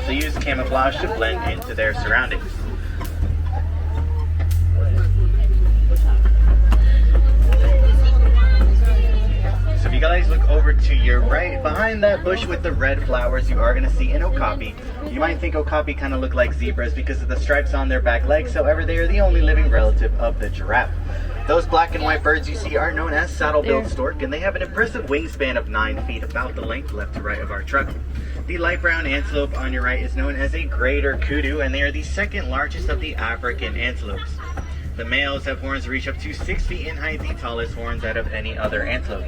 also use camouflage to blend into their surroundings. So if you guys look over to your right, behind that bush with the red flowers, you are going to see an okapi. You might think okapi kind of look like zebras because of the stripes on their back legs. However, they are the only living relative of the giraffe. Those black and white birds you see are known as saddle-billed stork, and they have an impressive wingspan of 9 feet, about the length left to right of our truck. The light brown antelope on your right is known as a greater kudu, and they are the second largest of the African antelopes. The males have horns reach up to 6 feet in height, the tallest horns out of any other antelope.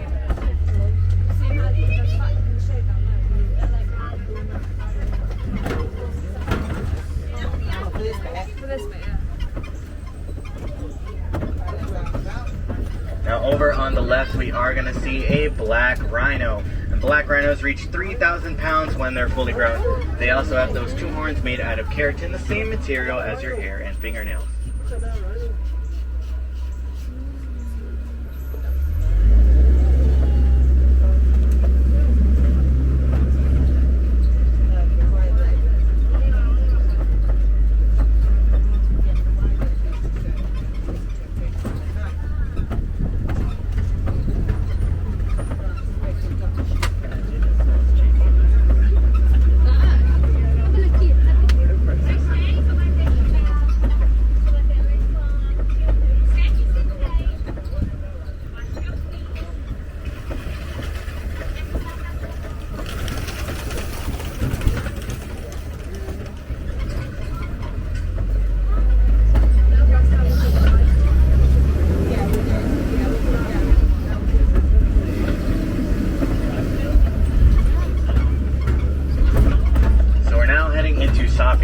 Now over on the left we are going to see a black rhino. And black rhinos reach 3,000 pounds when they're fully grown. They also have those 2 horns made out of keratin, the same material as your hair and fingernails.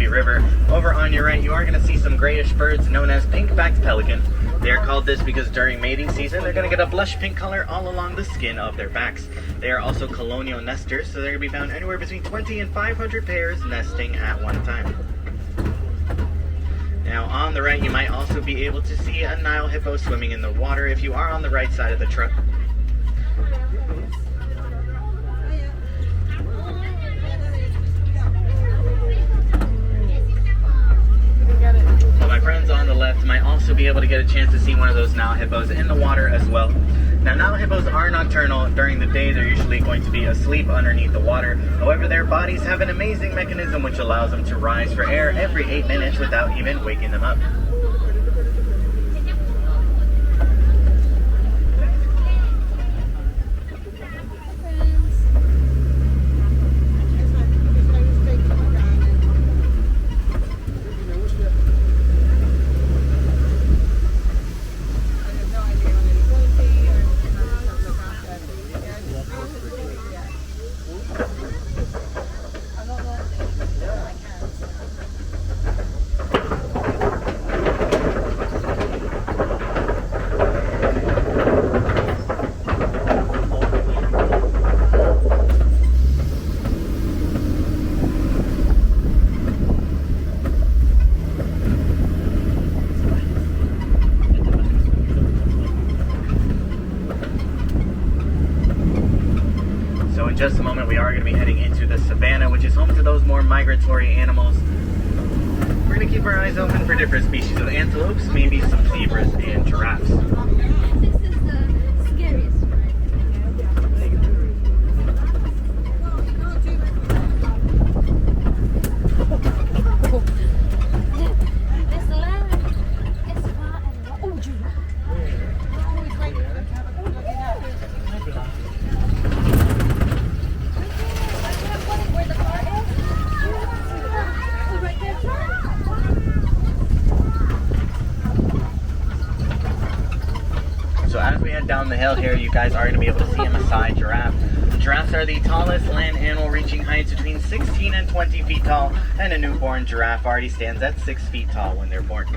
River. Over on your right, you are going to see some grayish birds known as pink-backed pelican. They are called this because during mating season, they're going to get a blush pink color all along the skin of their backs. They are also colonial nesters, so they're going to be found anywhere between 20 and 500 pairs nesting at one time. Now on the right, you might also be able to see a Nile hippo swimming in the water if you are on the right side of the truck. My friends on the left might also be able to get a chance to see one of those Nile hippos in the water as well. Now, Nile hippos are nocturnal. During the day, they're usually going to be asleep underneath the water. However, their bodies have an amazing mechanism which allows them to rise for air every 8 minutes without even waking them up. In just a moment, we are going to be heading into the savannah, which is home to those more migratory animals. We're going to keep our eyes open for different species of antelopes, maybe some zebras and giraffes. This is the scariest one. This lamb is far and oh, giraffe. So as we head down the hill here, you guys are going to be able to see a Maasai giraffe. Giraffes are the tallest land animal, reaching heights between 16 and 20 feet tall, and a newborn giraffe already stands at 6 feet tall when they're born.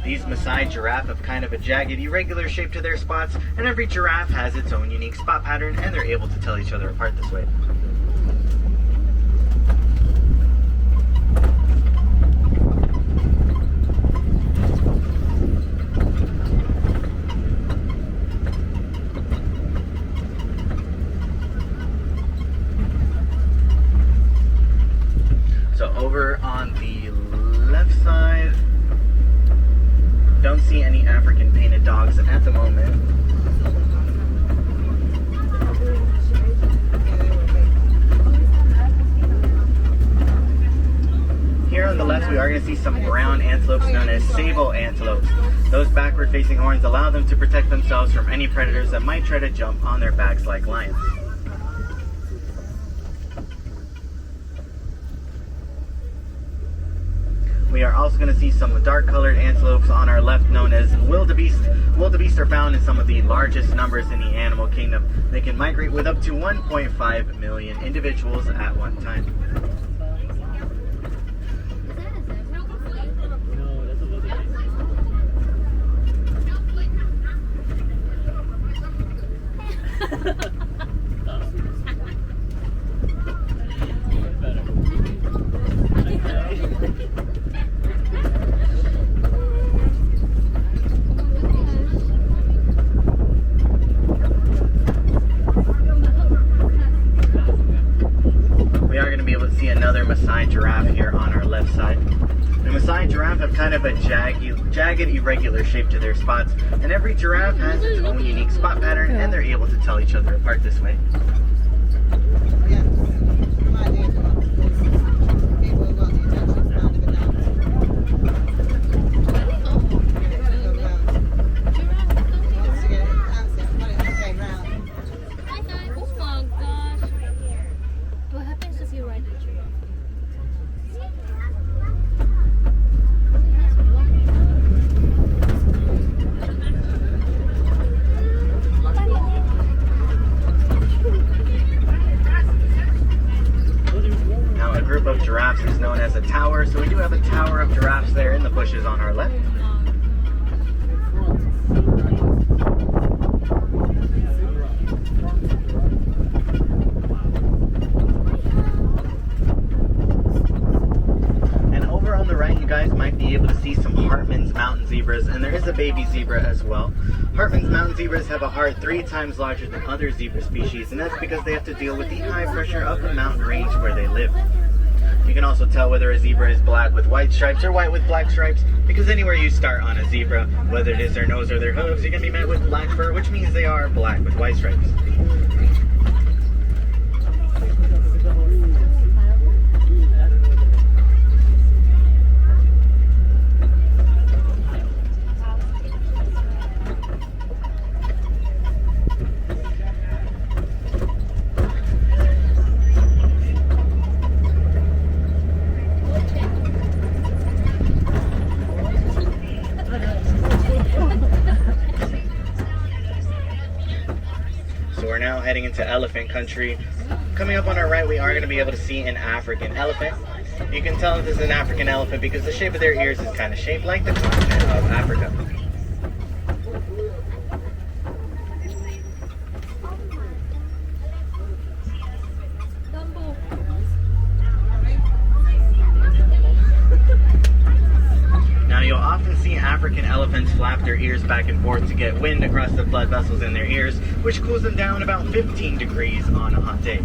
These Maasai giraffe have kind of a jagged, irregular shape to their spots, and every giraffe has its own unique spot pattern, and they're able to tell each other apart this way. over on the left side, don't see any African painted dogs at the moment. Here on the left, we are going to see some brown antelopes known as sable antelopes. Those backward-facing horns allow them to protect themselves from any predators that might try to jump on their backs like lions. We are also going to see some dark-colored antelopes on our left known as wildebeest. Wildebeest are found in some of the largest numbers in the animal kingdom. They can migrate with up to 1.5 million individuals at one time. Giraffe here on our left side. The Maasai giraffe have kind of a jagged, irregular shape to their spots, and every giraffe has its own unique spot pattern, and they're able to tell each other apart this way. Giraffes is known as a tower, so we do have a tower of giraffes there in the bushes on our left. And over on the right, you guys might be able to see some Hartmann's mountain zebras, and there is a baby zebra as well. Hartmann's mountain zebras have a heart 3 times larger than other zebra species, and that's because they have to deal with the high pressure of the mountain range where they live. You can also tell whether a zebra is black with white stripes or white with black stripes, because anywhere you start on a zebra, whether it is their nose or their hooves, you're going to be met with black fur, which means they are black with white stripes. We're now heading into elephant country. Coming up on our right, we are going to be able to see an African elephant. You can tell this is an African elephant because the shape of their ears is kind of shaped like the continent of Africa. Now you'll often see African elephants flap their ears back and forth to get wind across the blood vessels in their ears, which cools them down about 15 degrees on a hot day.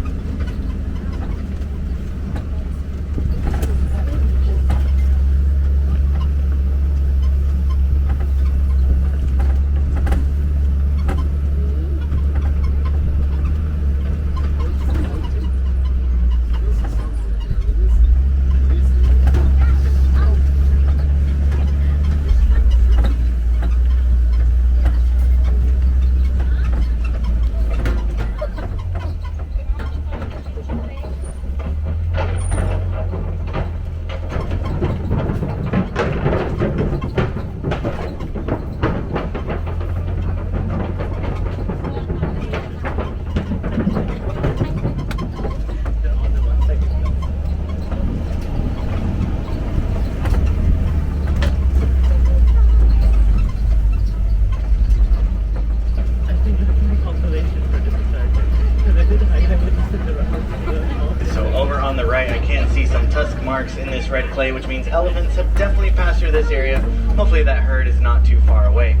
Marks in this red clay, which means elephants have definitely passed through this area. Hopefully that herd is not too far away.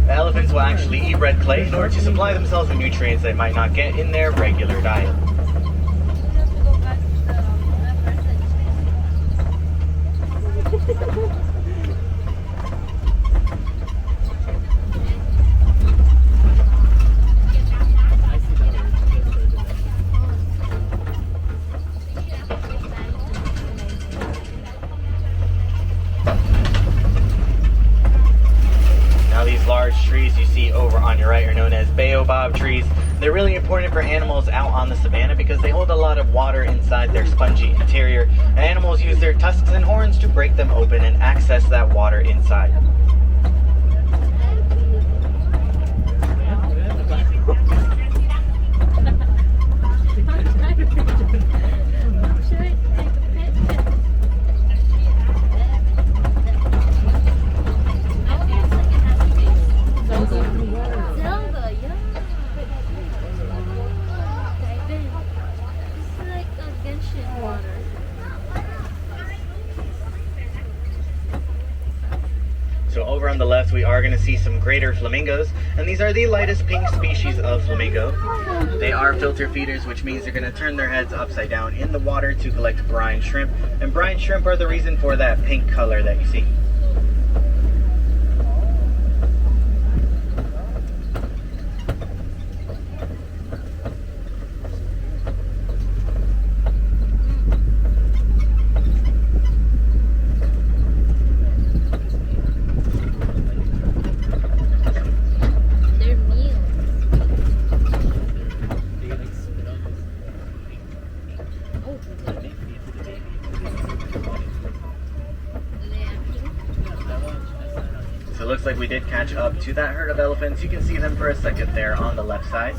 The elephants will actually eat red clay in order to supply themselves with nutrients they might not get in their regular diet. on your right are known as baobab trees. They're really important for animals out on the savanna because they hold a lot of water inside their spongy interior, and animals use their tusks and horns to break them open and access that water inside. So over on the left, we are going to see some greater flamingos, and these are the lightest pink species of flamingo. They are filter feeders, which means they're going to turn their heads upside down in the water to collect brine shrimp, and brine shrimp are the reason for that pink color that you see. So it looks like we did catch up to that herd of elephants. You can see them for a second there on the left side.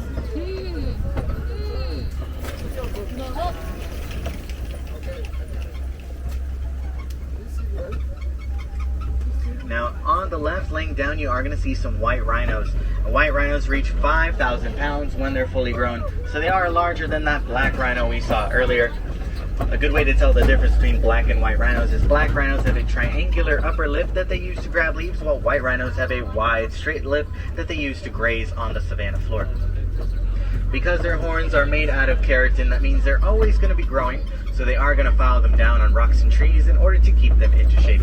Now on the left, laying down, you are going to see some white rhinos. White rhinos reach 5,000 pounds when they're fully grown, so they are larger than that black rhino we saw earlier. A good way to tell the difference between black and white rhinos is black rhinos have a triangular upper lip that they use to grab leaves, while white rhinos have a wide, straight lip that they use to graze on the savanna floor. Because their horns are made out of keratin, that means they're always going to be growing, so they are going to file them down on rocks and trees in order to keep them into shape.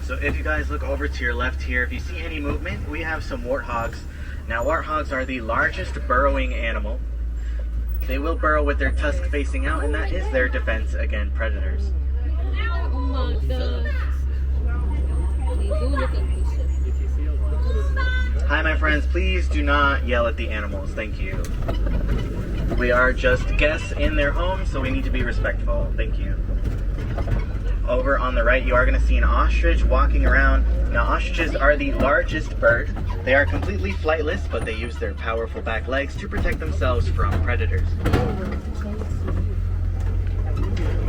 So if you guys look over to your left here, if you see any movement, we have some warthogs. Now warthogs are the largest burrowing animal. They will burrow with their tusk facing out, and that is their defense against predators. Oh my god. Hi my friends, please do not yell at the animals, thank you. We are just guests in their home, so we need to be respectful, thank you. Over on the right, you are going to see an ostrich walking around. Now ostriches are the largest bird. They are completely flightless, but they use their powerful back legs to protect themselves from predators.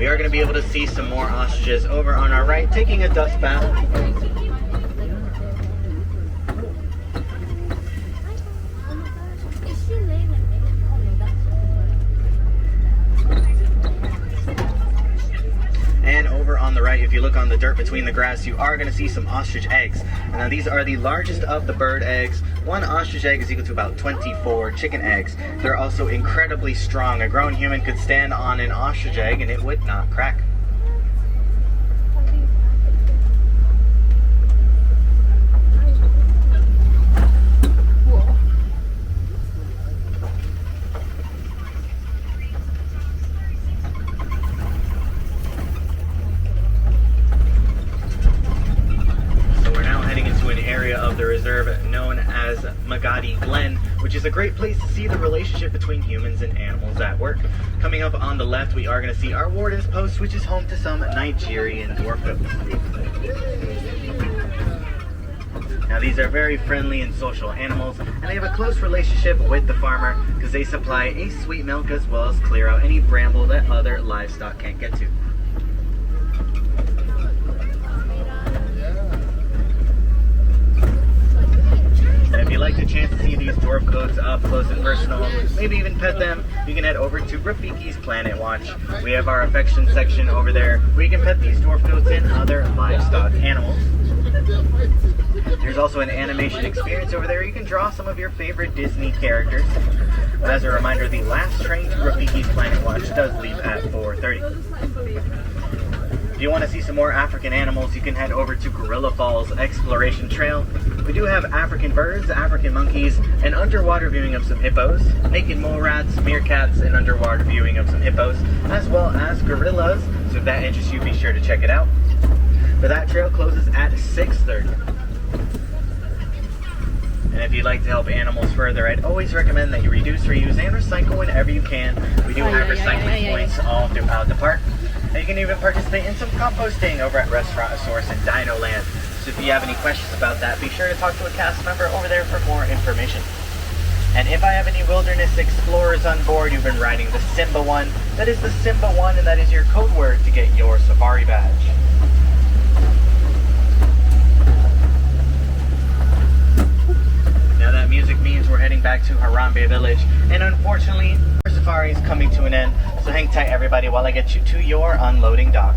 We are going to be able to see some more ostriches over on our right, taking a dust bath. Is she leaving? Oh no, that's And over on the right, if you look on the dirt between the grass, you are going to see some ostrich eggs. And now these are the largest of the bird eggs. One ostrich egg is equal to about 24 chicken eggs. They're also incredibly strong. A grown human could stand on an ostrich egg and it would not crack. Of the reserve known as Magadi Glen, which is a great place to see the relationship between humans and animals at work. Coming up on the left, we are going to see our warden's post, which is home to some Nigerian dwarf goats. Now these are very friendly and social animals, and they have a close relationship with the farmer because they supply a sweet milk as well as clear out any bramble that other livestock can't get to. If you'd like the chance to see these dwarf goats up close and personal, maybe even pet them, you can head over to Rafiki's Planet Watch. We have our affection section over there where you can pet these dwarf goats and other livestock animals. There's also an animation experience over there. You can draw some of your favorite Disney characters. But as a reminder, the last train to Rafiki's Planet Watch does leave at 4:30. If you want to see some more African animals, you can head over to Gorilla Falls Exploration Trail. We do have African birds, African monkeys, and underwater viewing of some hippos, naked mole rats, meerkats, and underwater viewing of some hippos, as well as gorillas. So if that interests you, be sure to check it out. But that trail closes at 6:30. And if you'd like to help animals further, I'd always recommend that you reduce, reuse, and recycle whenever you can. We do have recycling points all throughout the park. And you can even participate in some composting over at Restaurant Source and Dino Land. So if you have any questions about that, be sure to talk to a cast member over there for more information. And if I have any wilderness explorers on board who've been riding the Simba one, that is the Simba one, and that is your code word to get your safari badge. Now that music means we're heading back to Harambe Village, and unfortunately, our safari is coming to an end. So hang tight everybody while I get you to your unloading dock.